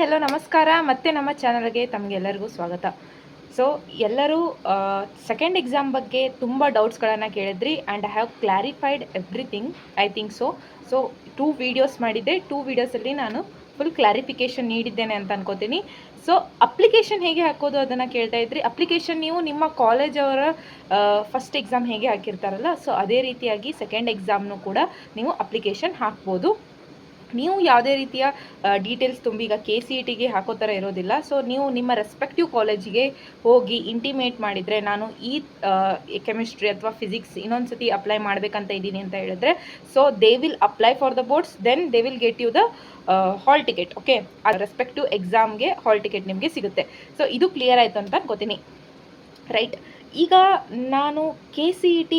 Hello ನಮಸ್ಕಾರ. ಮತ್ತೆ ನಮ್ಮ ಚಾನಲ್ಗೆ ತಮಗೆಲ್ಲರಿಗೂ ಸ್ವಾಗತ. ಸೊ ಎಲ್ಲರೂ ಸೆಕೆಂಡ್ ಎಕ್ಸಾಮ್ ಬಗ್ಗೆ ತುಂಬ ಡೌಟ್ಸ್ಗಳನ್ನು ಕೇಳಿದ್ರಿ and I have clarified everything. I think so 2 videos ಮಾಡಿದ್ದೆ. 2 ವೀಡಿಯೋಸಲ್ಲಿ ನಾನು ಫುಲ್ ಕ್ಲಾರಿಫಿಕೇಷನ್ ನೀಡಿದ್ದೇನೆ ಅಂತ ಅನ್ಕೋತೀನಿ. ಸೊ ಅಪ್ಲಿಕೇಶನ್ ಹೇಗೆ ಹಾಕೋದು ಅದನ್ನು ಕೇಳ್ತಾ ಇದ್ರಿ. ಅಪ್ಲಿಕೇಶನ್ ನೀವು ನಿಮ್ಮ ಕಾಲೇಜವರ ಫಸ್ಟ್ ಎಕ್ಸಾಮ್ ಹೇಗೆ ಹಾಕಿರ್ತಾರಲ್ಲ, ಸೊ ಅದೇ ರೀತಿಯಾಗಿ ಸೆಕೆಂಡ್ ಎಕ್ಸಾಮ್ನು ಕೂಡ ನೀವು ಅಪ್ಲಿಕೇಶನ್ ಹಾಕ್ಬೋದು. ನೀವು ಯಾವುದೇ ರೀತಿಯ ಡೀಟೇಲ್ಸ್ ತುಂಬಿ ಈಗ KCETಗೆ ಹಾಕೋ ಥರ ಇರೋದಿಲ್ಲ. ಸೊ ನೀವು ನಿಮ್ಮ ರೆಸ್ಪೆಕ್ಟಿವ್ ಕಾಲೇಜಿಗೆ ಹೋಗಿ ಇಂಟಿಮೇಟ್ ಮಾಡಿದರೆ ನಾನು ಈ ಕೆಮಿಸ್ಟ್ರಿ ಅಥವಾ ಫಿಸಿಕ್ಸ್ ಇನ್ನೊಂದು ಸತಿ ಅಪ್ಲೈ ಮಾಡಬೇಕಂತ ಇದ್ದೀನಿ ಅಂತ ಹೇಳಿದ್ರೆ, so they will apply for the boards, then they will get you the hall ticket. Okay, ಆ ರೆಸ್ಪೆಕ್ಟಿವ್ ಎಕ್ಸಾಮ್ಗೆ ಹಾಲ್ ಟಿಕೆಟ್ ನಿಮಗೆ ಸಿಗುತ್ತೆ. ಸೊ ಇದು ಕ್ಲಿಯರ್ ಆಯಿತು ಅಂತ ಅನ್ಕೋತೀನಿ, ರೈಟ್. ಈಗ ನಾನು KCET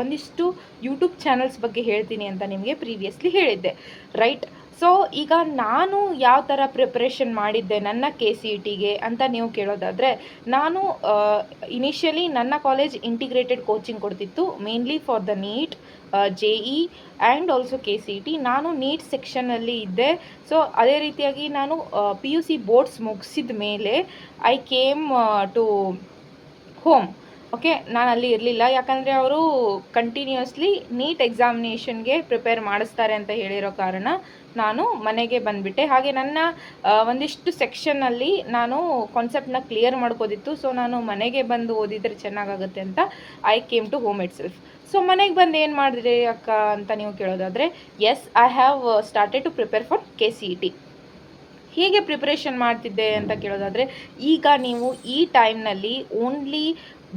ಒಂದಿಷ್ಟು ಯೂಟ್ಯೂಬ್ ಚಾನಲ್ಸ್ ಬಗ್ಗೆ ಹೇಳ್ತೀನಿ ಅಂತ ನಿಮಗೆ ಪ್ರೀವಿಯಸ್ಲಿ ಹೇಳಿದ್ದೆ, ರೈಟ್. ಸೊ ಈಗ ನಾನು ಯಾವ ಥರ ಪ್ರಿಪ್ರೇಷನ್ ಮಾಡಿದ್ದೆ ನನ್ನ KCETಗೆ ಅಂತ ನೀವು ಕೇಳೋದಾದರೆ, ನಾನು ಇನಿಷಿಯಲಿ ನನ್ನ ಕಾಲೇಜ್ ಇಂಟಿಗ್ರೇಟೆಡ್ ಕೋಚಿಂಗ್ ಕೊಡ್ತಿತ್ತು, mainly for the NEET, JE and also KCET. ನಾನು ನೀಟ್ ಸೆಕ್ಷನಲ್ಲಿ ಇದ್ದೆ. ಸೊ ಅದೇ ರೀತಿಯಾಗಿ ನಾನು PUC ಬೋರ್ಡ್ಸ್ ಮುಗಿಸಿದ ಮೇಲೆ I came to home. Okay, ನಾನು ಅಲ್ಲಿ ಇರಲಿಲ್ಲ, ಯಾಕಂದರೆ ಅವರು ಕಂಟಿನ್ಯೂಸ್ಲಿ ನೀಟ್ ಎಕ್ಸಾಮಿನೇಷನ್ಗೆ ಪ್ರಿಪೇರ್ ಮಾಡಿಸ್ತಾರೆ ಅಂತ ಹೇಳಿರೋ ಕಾರಣ ನಾನು ಮನೆಗೆ ಬಂದುಬಿಟ್ಟೆ. ಹಾಗೆ ನನ್ನ ಒಂದಿಷ್ಟು ಸೆಕ್ಷನ್ನಲ್ಲಿ ನಾನು ಕಾನ್ಸೆಪ್ಟನ್ನ ಕ್ಲಿಯರ್ ಮಾಡ್ಕೋದಿತ್ತು. ಸೊ ನಾನು ಮನೆಗೆ ಬಂದು ಓದಿದರೆ ಚೆನ್ನಾಗಾಗುತ್ತೆ ಅಂತ I came to home itself. So ಮನೆಗೆ ಬಂದು ಏನು ಮಾಡಿದ್ರಿ ಅಕ್ಕ ಅಂತ ನೀವು ಕೇಳೋದಾದರೆ, yes, I have started to prepare for KCET. ಹೇಗೆ ಪ್ರಿಪ್ರೇಷನ್ ಮಾಡ್ತಿದ್ದೆ ಅಂತ ಕೇಳೋದಾದರೆ, ಈಗ ನೀವು ಈ ಟೈಮ್ನಲ್ಲಿ ಓನ್ಲಿ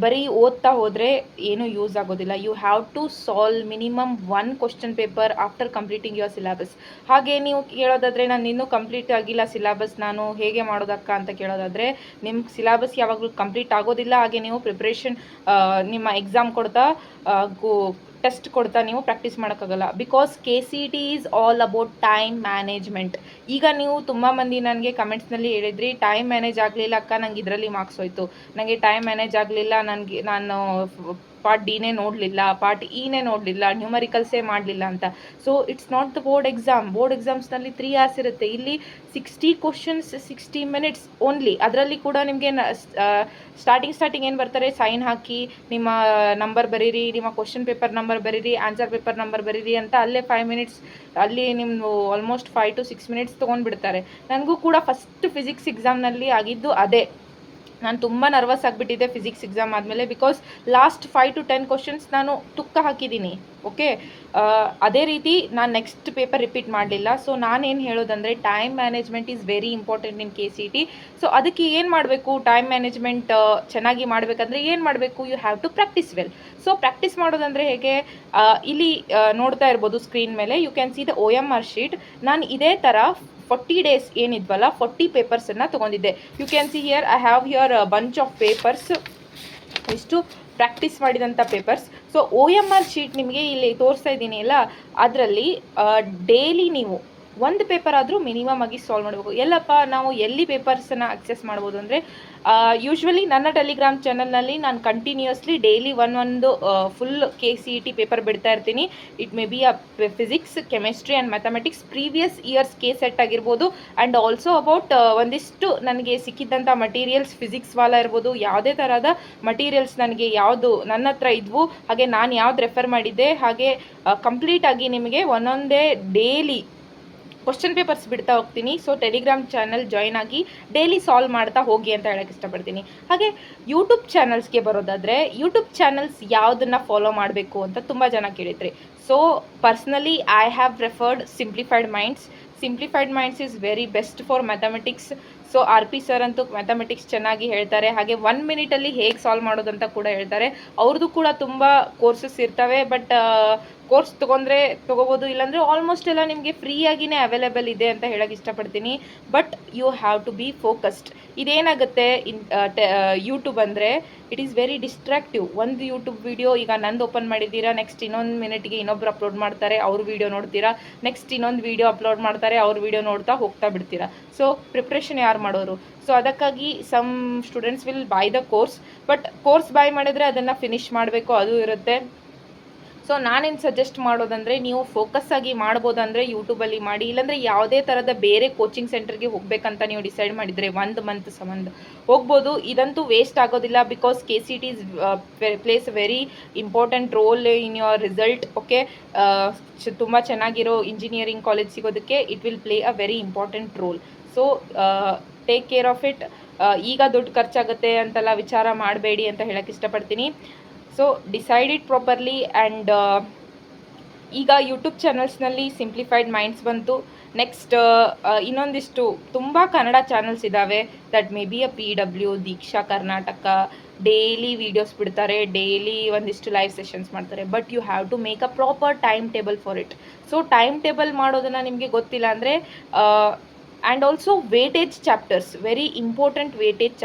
ಬರೀ ಓದ್ತಾ ಹೋದರೆ ಏನೂ ಯೂಸ್ ಆಗೋದಿಲ್ಲ. You have to solve minimum 1 question paper after completing your syllabus. ಹಾಗೆ ನೀವು ಕೇಳೋದಾದರೆ, ನಾನು ಇನ್ನೂ ಕಂಪ್ಲೀಟ್ ಆಗಿಲ್ಲ ಸಿಲೆಬಸ್, ನಾನು ಹೇಗೆ ಮಾಡೋದಕ್ಕ ಅಂತ ಕೇಳೋದಾದರೆ, ನಿಮ್ಮ ಸಿಲೆಬಸ್ ಯಾವಾಗಲೂ ಕಂಪ್ಲೀಟ್ ಆಗೋದಿಲ್ಲ. ಹಾಗೆ ನೀವು ಪ್ರಿಪ್ರೇಷನ್ ನಿಮ್ಮ ಎಕ್ಸಾಮ್ ಕೊಡ್ತಾ ಟೆಸ್ಟ್ ಕೊಡ್ತಾ ನೀವು ಪ್ರಾಕ್ಟೀಸ್ ಮಾಡೋಕ್ಕಾಗಲ್ಲ. Because KCET is all about time management. ಈಗ ನೀವು ತುಂಬ ಮಂದಿ ನನಗೆ ಕಮೆಂಟ್ಸ್ನಲ್ಲಿ ಹೇಳಿದ್ರಿ, ಟೈಮ್ ಮ್ಯಾನೇಜ್ ಆಗಲಿಲ್ಲ ಅಕ್ಕ, ನಂಗೆ ಇದರಲ್ಲಿ ಮಾರ್ಕ್ಸ್ ಹೋಯಿತು, ನನಗೆ ಟೈಮ್ ಮ್ಯಾನೇಜ್ ಆಗಲಿಲ್ಲ, ನಾನು ಪಾರ್ಟ್ ಡಿನೇ ನೋಡಲಿಲ್ಲ, ಪಾರ್ಟ್ ಇನೇ ನೋಡಲಿಲ್ಲ, ನ್ಯೂಮರಿಕಲ್ಸೇ ಮಾಡಲಿಲ್ಲ ಅಂತ. So it's not the board exam. Board ಎಕ್ಸಾಮ್ಸ್ನಲ್ಲಿ 3 hours ಇರುತ್ತೆ. ಇಲ್ಲಿ 60 ಕ್ವಶನ್ಸ್ 60 minutes ಓನ್ಲಿ. ಅದರಲ್ಲಿ ಕೂಡ ನಿಮಗೆ ಸ್ಟಾರ್ಟಿಂಗ್ ಏನು ಬರ್ತಾರೆ, ಸೈನ್ ಹಾಕಿ ನಿಮ್ಮ ನಂಬರ್ ಬರೀರಿ, ನಿಮ್ಮ ಕ್ವಶನ್ ಪೇಪರ್ ನಂಬರ್ ಬರೀರಿ, ಆನ್ಸರ್ ಪೇಪರ್ ನಂಬರ್ ಬರೀರಿ ಅಂತ ಅಲ್ಲೇ 5 minutes, ಅಲ್ಲಿ ನಿಮ್ಮದು ಆಲ್ಮೋಸ್ಟ್ 5 to 6 minutes ತೊಗೊಂಡ್ಬಿಡ್ತಾರೆ. ನನಗೂ ಕೂಡ ಫಸ್ಟ್ ಫಿಸಿಕ್ಸ್ ಎಕ್ಸಾಮ್ನಲ್ಲಿ ಆಗಿದ್ದು ಅದೇ. ನಾನು ತುಂಬ ನರ್ವಸ್ ಆಗಿಬಿಟ್ಟಿದ್ದೆ ಫಿಸಿಕ್ಸ್ ಎಕ್ಸಾಮ್ ಆದಮೇಲೆ, ಬಿಕಾಸ್ ಲಾಸ್ಟ್ 5 to 10 ಕ್ವಶನ್ಸ್ ನಾನು ತುಕ್ಕ ಹಾಕಿದ್ದೀನಿ. ಓಕೆ, ಅದೇ ರೀತಿ ನಾನು ನೆಕ್ಸ್ಟ್ ಪೇಪರ್ ರಿಪೀಟ್ ಮಾಡಲಿಲ್ಲ. ಸೊ ನಾನೇನು ಹೇಳೋದಂದರೆ, time management is very important in KCET. So ಅದಕ್ಕೆ ಏನು ಮಾಡಬೇಕು, ಟೈಮ್ ಮ್ಯಾನೇಜ್ಮೆಂಟ್ ಚೆನ್ನಾಗಿ ಮಾಡಬೇಕಂದ್ರೆ ಏನು ಮಾಡಬೇಕು, you have to practice well. So practice ಮಾಡೋದಂದರೆ ಹೇಗೆ, ಇಲ್ಲಿ ನೋಡ್ತಾ ಇರ್ಬೋದು ಸ್ಕ್ರೀನ್ ಮೇಲೆ, you can see the OMR sheet. ನಾನು ಇದೇ ಥರ 40 days ಏನಿದ್ವಲ್ಲ 40 ಪೇಪರ್ಸನ್ನು ತೊಗೊಂಡಿದ್ದೆ. You can see here, I have here bunch of papers, ಇಷ್ಟು ಪ್ರಾಕ್ಟೀಸ್ ಮಾಡಿದಂಥ ಪೇಪರ್ಸ್. ಸೊ OMR ಶೀಟ್ ನಿಮಗೆ ಇಲ್ಲಿ ತೋರಿಸ್ತಾ ಇದ್ದೀನಿ ಅಲ್ಲ, ಅದರಲ್ಲಿ ಡೈಲಿ ನೀವು ಒಂದು ಪೇಪರ್ ಆದರೂ ಮಿನಿಮಮ್ ಆಗಿ ಸಾಲ್ವ್ ಮಾಡಬೇಕು. ಎಲ್ಲಪ್ಪ ನಾವು ಎಲ್ಲಿ ಪೇಪರ್ಸನ್ನು ಅಕ್ಸೆಸ್ ಮಾಡ್ಬೋದು ಅಂದರೆ, ಯೂಶ್ವಲಿ ನನ್ನ ಟೆಲಿಗ್ರಾಮ್ ಚಾನಲ್ನಲ್ಲಿ ನಾನು ಕಂಟಿನ್ಯೂಸ್ಲಿ ಡೈಲಿ ಒಂದು ಫುಲ್ KCET ಪೇಪರ್ ಬಿಡ್ತಾ ಇರ್ತೀನಿ. It may be physics, chemistry and mathematics, previous years KSET ಆಗಿರ್ಬೋದು, ಆ್ಯಂಡ್ ಆಲ್ಸೋ ಅಬೌಟ್ ಒಂದಿಷ್ಟು ನನಗೆ ಸಿಕ್ಕಿದ್ದಂಥ ಮಟೀರಿಯಲ್ಸ್, ಫಿಸಿಕ್ಸ್ ವಾಲ ಇರ್ಬೋದು, ಯಾವುದೇ ಥರದ ಮಟೀರಿಯಲ್ಸ್ ನನಗೆ ಯಾವುದು ನನ್ನ ಹತ್ರ ಇದ್ವು, ಹಾಗೆ ನಾನು ಯಾವ್ದು ರೆಫರ್ ಮಾಡಿದ್ದೆ, ಹಾಗೆ ಕಂಪ್ಲೀಟಾಗಿ ನಿಮಗೆ ಒಂದೊಂದೇ ಡೈಲಿ ಕ್ವಶನ್ ಪೇಪರ್ಸ್ ಬಿಡ್ತಾ ಹೋಗ್ತೀನಿ. ಸೊ ಟೆಲಿಗ್ರಾಮ್ ಚಾನಲ್ ಜಾಯ್ನ್ ಆಗಿ ಡೈಲಿ ಸಾಲ್ವ್ ಮಾಡ್ತಾ ಹೋಗಿ ಅಂತ ಹೇಳಕ್ಕೆ ಇಷ್ಟಪಡ್ತೀನಿ. ಹಾಗೆ ಯೂಟ್ಯೂಬ್ ಚಾನಲ್ಸ್ಗೆ ಬರೋದಾದರೆ, ಯೂಟ್ಯೂಬ್ ಚಾನಲ್ಸ್ ಯಾವುದನ್ನು ಫಾಲೋ ಮಾಡಬೇಕು ಅಂತ ತುಂಬ ಜನ ಕೇಳಿದ್ರಿ. So personally I have referred simplified minds is very best for mathematics. So RP sir ಅಂತೂ ಮ್ಯಾಥಮೆಟಿಕ್ಸ್ ಚೆನ್ನಾಗಿ ಹೇಳ್ತಾರೆ. ಹಾಗೆ 1 minute ಹೇಗೆ ಸಾಲ್ವ್ ಮಾಡೋದಂತ ಕೂಡ ಹೇಳ್ತಾರೆ. ಅವ್ರದ್ದು ಕೂಡ ತುಂಬ ಕೋರ್ಸಸ್ ಇರ್ತವೆ, ಬಟ್ ಕೋರ್ಸ್ ತೊಗೋಬೋದು, ಇಲ್ಲಾಂದರೆ ಆಲ್ಮೋಸ್ಟ್ ಎಲ್ಲ ನಿಮಗೆ ಫ್ರೀಯಾಗಿಯೇ ಅವೈಲೇಬಲ್ ಇದೆ ಅಂತ ಹೇಳಕ್ಕೆ ಇಷ್ಟಪಡ್ತೀನಿ. But you have to be focused. ಇದೇನಾಗುತ್ತೆ ಯೂಟ್ಯೂಬ್ ಅಂದರೆ, ಇಟ್ ಈಸ್ ವೆರಿ ಡಿಸ್ಟ್ರಾಕ್ಟಿವ್. ಒಂದು ಯೂಟ್ಯೂಬ್ ವೀಡಿಯೋ ಈಗ ನಂದು ಓಪನ್ ಮಾಡಿದ್ದೀರಾ, ನೆಕ್ಸ್ಟ್ ಇನ್ನೊಂದು ಮಿನಿಟ್ಗೆ ಇನ್ನೊಬ್ರು ಅಪ್ಲೋಡ್ ಮಾಡ್ತಾರೆ, ಅವ್ರ ವೀಡಿಯೋ ನೋಡ್ತೀರಾ, ನೆಕ್ಸ್ಟ್ ಇನ್ನೊಂದು ವೀಡಿಯೋ ಅಪ್ಲೋಡ್ ಮಾಡ್ತಾರೆ, ಅವ್ರ ವೀಡಿಯೋ ನೋಡ್ತಾ ಹೋಗ್ತಾ ಬಿಡ್ತೀರಾ. ಸೊ ಪ್ರಿಪ್ರೇಷನ್ ಯಾರು ಮಾಡೋರು? ಸೊ ಅದಕ್ಕಾಗಿ some students will buy the course, but course buy ಮಾಡಿದ್ರೆ ಅದನ್ನು ಫಿನಿಷ್ ಮಾಡಬೇಕು, ಅದು ಇರುತ್ತೆ. ಸೊ ನಾನೇನು ಸಜೆಸ್ಟ್ ಮಾಡೋದಂದರೆ, ನೀವು ಫೋಕಸ್ ಆಗಿ ಮಾಡ್ಬೋದಂದರೆ ಯೂಟ್ಯೂಬಲ್ಲಿ ಮಾಡಿ, ಇಲ್ಲಾಂದರೆ ಯಾವುದೇ ಥರದ ಬೇರೆ ಕೋಚಿಂಗ್ ಸೆಂಟರ್ಗೆ ಹೋಗಬೇಕಂತ ನೀವು ಡಿಸೈಡ್ ಮಾಡಿದರೆ 1 ಮಂತ್ ಸಂಬಂಧ ಹೋಗ್ಬೋದು. ಇದಂತೂ ವೇಸ್ಟ್ ಆಗೋದಿಲ್ಲ, because KCT is place a very important role in your result. Okay, ತುಂಬ ಚೆನ್ನಾಗಿರೋ ಇಂಜಿನಿಯರಿಂಗ್ ಕಾಲೇಜ್ ಸಿಗೋದಕ್ಕೆ it will play a very important role. So take care of it. ಈಗ ದುಡ್ಡು ಖರ್ಚಾಗುತ್ತೆ ಅಂತೆಲ್ಲ ವಿಚಾರ ಮಾಡಬೇಡಿ ಅಂತ ಹೇಳಕ್ಕೆ ಇಷ್ಟಪಡ್ತೀನಿ. So decide it properly. And ಈಗ ಯೂಟ್ಯೂಬ್ ಚಾನಲ್ಸ್ನಲ್ಲಿ ಸಿಂಪ್ಲಿಫೈಡ್ ಮೈಂಡ್ಸ್ ಬಂತು. ನೆಕ್ಸ್ಟ್ ಇನ್ನೊಂದಿಷ್ಟು ತುಂಬ ಕನ್ನಡ ಚಾನಲ್ಸ್ ಇದ್ದಾವೆ, that may be PW, Diksha Karnataka, daily videos ಬಿಡ್ತಾರೆ, ಡೈಲಿ ಒಂದಿಷ್ಟು ಲೈವ್ ಸೆಷನ್ಸ್ ಮಾಡ್ತಾರೆ. But you have to make a proper time table for it. So time table ಮಾಡೋದನ್ನು ನಿಮಗೆ ಗೊತ್ತಿಲ್ಲ ಅಂದರೆ, and also weightage chapters, very important weightage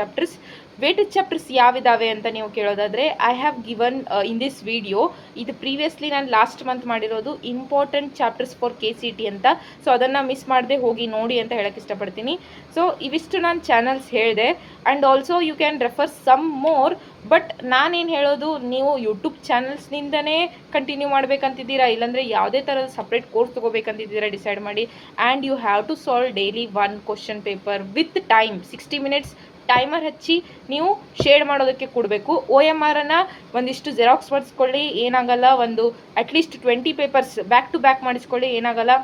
chapters ಯಾವಿದಾವೆ ಅಂತ ನೀವು ಕೇಳೋದಾದರೆ, I have given in this video. ಇದು ಪ್ರೀವಿಯಸ್ಲಿ ನಾನು ಲಾಸ್ಟ್ ಮಂತ್ ಮಾಡಿರೋದು ಇಂಪಾರ್ಟೆಂಟ್ ಚಾಪ್ಟರ್ಸ್ ಫಾರ್ KCT ಅಂತ. ಸೊ ಅದನ್ನು ಮಿಸ್ ಮಾಡದೆ ಹೋಗಿ ನೋಡಿ ಅಂತ ಹೇಳಕ್ಕೆ ಇಷ್ಟಪಡ್ತೀನಿ. ಸೊ ಇವಿಷ್ಟು ನಾನು ಚಾನಲ್ಸ್ ಹೇಳಿದೆ. And also you can refer some more. But ನಾನೇನು ಹೇಳೋದು, ನೀವು ಯೂಟ್ಯೂಬ್ ಚಾನಲ್ಸ್ನಿಂದನೇ ಕಂಟಿನ್ಯೂ ಮಾಡಬೇಕಂತಿದ್ದೀರಾ, ಇಲ್ಲಾಂದರೆ ಯಾವುದೇ ಥರದ ಸಪ್ರೇಟ್ ಕೋರ್ಸ್ ತೊಗೋಬೇಕಂತಿದ್ದೀರಾ ಡಿಸೈಡ್ ಮಾಡಿ. And you have to solve daily 1 question paper with time. 60 minutes timer ಹಚ್ಚಿ ನೀವು ಶೇಡ್ ಮಾಡೋದಕ್ಕೆ ಕೊಡಬೇಕು. OMRನ್ನು ಒಂದಿಷ್ಟು ಜೆರಾಕ್ಸ್ ಮಾಡಿಸ್ಕೊಳ್ಳಿ, ಏನಾಗಲ್ಲ. ಒಂದು at least 20 papers back to back ಮಾಡಿಸ್ಕೊಳ್ಳಿ, ಏನಾಗಲ್ಲ.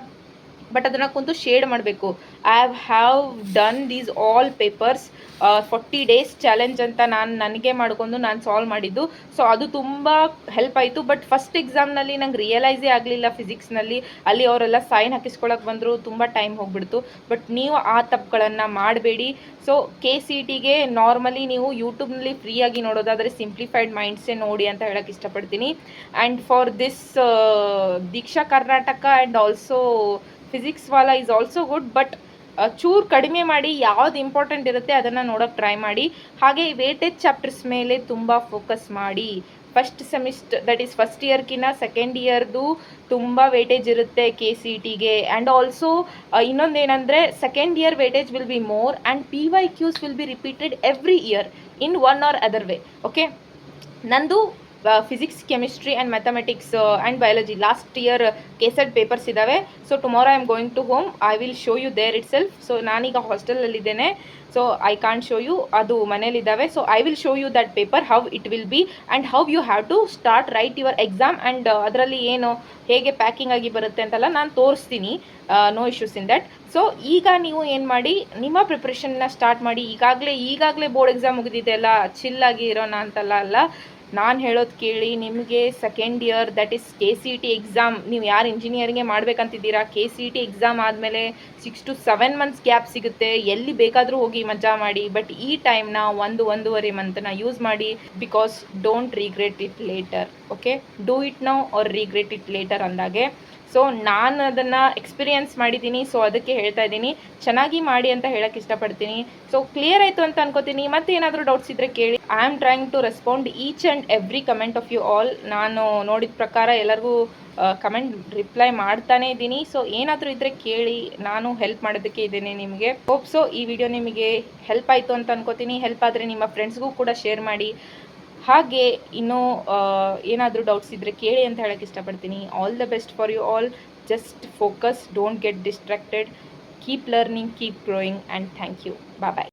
ಬಟ್ ಅದನ್ನು ಕುಂತು ಶೇಡ್ ಮಾಡಬೇಕು. I have done these all papers 40 days challenge ಅಂತ ನನಗೆ ಮಾಡ್ಕೊಂಡು ನಾನು ಸಾಲ್ವ್ ಮಾಡಿದ್ದು. ಸೊ ಅದು ತುಂಬ ಹೆಲ್ಪ್ ಆಯಿತು. ಬಟ್ ಫಸ್ಟ್ ಎಕ್ಸಾಮ್ನಲ್ಲಿ ನಂಗೆ ರಿಯಲೈಸೇ ಆಗಲಿಲ್ಲ ಫಿಸಿಕ್ಸ್ನಲ್ಲಿ. ಅಲ್ಲಿ ಅವರೆಲ್ಲ ಸೈನ್ ಹಾಕಿಸ್ಕೊಳಕ್ಕೆ ಬಂದರು, ತುಂಬ ಟೈಮ್ ಹೋಗ್ಬಿಡ್ತು. ಬಟ್ ನೀವು ಆ ತಪ್ಪುಗಳನ್ನು ಮಾಡಬೇಡಿ. ಸೊ KCTಗೆ ನಾರ್ಮಲಿ ನೀವು ಯೂಟ್ಯೂಬ್ನಲ್ಲಿ ಫ್ರೀಯಾಗಿ ನೋಡೋದಾದರೆ ಸಿಂಪ್ಲಿಫೈಡ್ ಮೈಂಡ್ಸೇ ನೋಡಿ ಅಂತ ಹೇಳಕ್ಕೆ ಇಷ್ಟಪಡ್ತೀನಿ. And for this Diksha Karnataka and also physics Wallah is also good. But ಚೂರು ಕಡಿಮೆ ಮಾಡಿ, ಯಾವ್ದು ಇಂಪಾರ್ಟೆಂಟ್ ಇರುತ್ತೆ ಅದನ್ನು ನೋಡೋಕ್ಕೆ ಟ್ರೈ ಮಾಡಿ. ಹಾಗೆ ವೇಟೇಜ್ ಚಾಪ್ಟರ್ಸ್ ಮೇಲೆ ತುಂಬ ಫೋಕಸ್ ಮಾಡಿ. First semester, that is first ಇಯರ್ಕಿನ್ನ ಸೆಕೆಂಡ್ ಇಯರ್ದು ತುಂಬ ವೇಟೇಜ್ ಇರುತ್ತೆ KCTಗೆ. ಆ್ಯಂಡ್ ಆಲ್ಸೋ ಇನ್ನೊಂದೇನೆಂದರೆ, second year weightage will be more and PYQs will be repeated every year in one or other way. Okay, ನಂದು physics, chemistry and mathematics and biology last year KCET papers ಇದ್ದಾವೆ. So tomorrow I am going to home. I will show you there itself. So ನಾನೀಗ ಹಾಸ್ಟೆಲಲ್ಲಿದ್ದೇನೆ, so I can't show you, ಅದು ಮನೇಲಿದ್ದಾವೆ. So I will show you that paper, how it will be and how you have to start right your exam. And ಅದರಲ್ಲಿ ಏನು ಹೇಗೆ packing ಆಗಿ ಬರುತ್ತೆ ಅಂತೆಲ್ಲ ನಾನು ತೋರಿಸ್ತೀನಿ. No issues in that. So ಈಗ ನೀವು ಏನು ಮಾಡಿ, ನಿಮ್ಮ ಪ್ರಿಪ್ರೇಷನ್ನ ಸ್ಟಾರ್ಟ್ ಮಾಡಿ. ಈಗಾಗಲೇ ಬೋರ್ಡ್ ಎಕ್ಸಾಮ್ ಮುಗಿದಿದೆ ಅಲ್ಲ, ಚಿಲ್ಲಾಗಿ ಇರೋಣ ಅಂತೆಲ್ಲ ಅಲ್ಲ. ನಾನು ಹೇಳೋದು ಕೇಳಿ, ನಿಮಗೆ second year, that is KCT exam, ನೀವು ಯಾರು ಇಂಜಿನಿಯರಿಂಗೇ ಮಾಡಬೇಕಂತಿದ್ದೀರಾ, KCT ಎಕ್ಸಾಮ್ ಆದಮೇಲೆ 6 to 7 ಮಂತ್ಸ್ ಗ್ಯಾಪ್ ಸಿಗುತ್ತೆ. ಎಲ್ಲಿ ಬೇಕಾದರೂ ಹೋಗಿ ಮಜಾ ಮಾಡಿ. ಬಟ್ ಈ ಟೈಮ್ನ 1-1.5 ಮಂತನ್ನ ಯೂಸ್ ಮಾಡಿ. Because don't regret it later. Okay, do it now or regret it later ಅಂದಾಗೆ. ಸೊ ನಾನು ಅದನ್ನು ಎಕ್ಸ್ಪೀರಿಯನ್ಸ್ ಮಾಡಿದ್ದೀನಿ. ಸೊ ಅದಕ್ಕೆ ಹೇಳ್ತಾ ಇದ್ದೀನಿ, ಚೆನ್ನಾಗಿ ಮಾಡಿ ಅಂತ ಹೇಳಕ್ಕೆ ಇಷ್ಟಪಡ್ತೀನಿ. ಸೊ ಕ್ಲಿಯರ್ ಆಯಿತು ಅಂತ ಅನ್ಕೋತೀನಿ. ಮತ್ತೆ ಏನಾದರೂ ಡೌಟ್ಸ್ ಇದ್ದರೆ ಕೇಳಿ. I am trying to respond each and every comment of you all. ನಾನು ನೋಡಿದ ಪ್ರಕಾರ ಎಲ್ಲರಿಗೂ ಕಮೆಂಟ್ ರಿಪ್ಲೈ ಮಾಡ್ತಾನೇ ಇದ್ದೀನಿ. ಸೊ ಏನಾದರೂ ಇದ್ದರೆ ಕೇಳಿ, ನಾನು ಹೆಲ್ಪ್ ಮಾಡೋದಕ್ಕೆ ಇದ್ದೇನೆ ನಿಮಗೆ. ಹೋಪ್ ಸೊ ಈ ವಿಡಿಯೋ ನಿಮಗೆ ಹೆಲ್ಪ್ ಆಯಿತು ಅಂತ ಅನ್ಕೋತೀನಿ. ಹೆಲ್ಪ್ ಆದರೆ ನಿಮ್ಮ ಫ್ರೆಂಡ್ಸ್ಗೂ ಕೂಡ ಶೇರ್ ಮಾಡಿ. ಹಾಗೆ ಇನ್ನೂ ಏನಾದರೂ ಡೌಟ್ಸ್ ಇದ್ದರೆ ಕೇಳಿ ಅಂತ ಹೇಳಕ್ಕೆ ಇಷ್ಟಪಡ್ತೀನಿ. All the best for you all. Just focus, don't get distracted. Keep learning, keep growing, and thank you. Bye.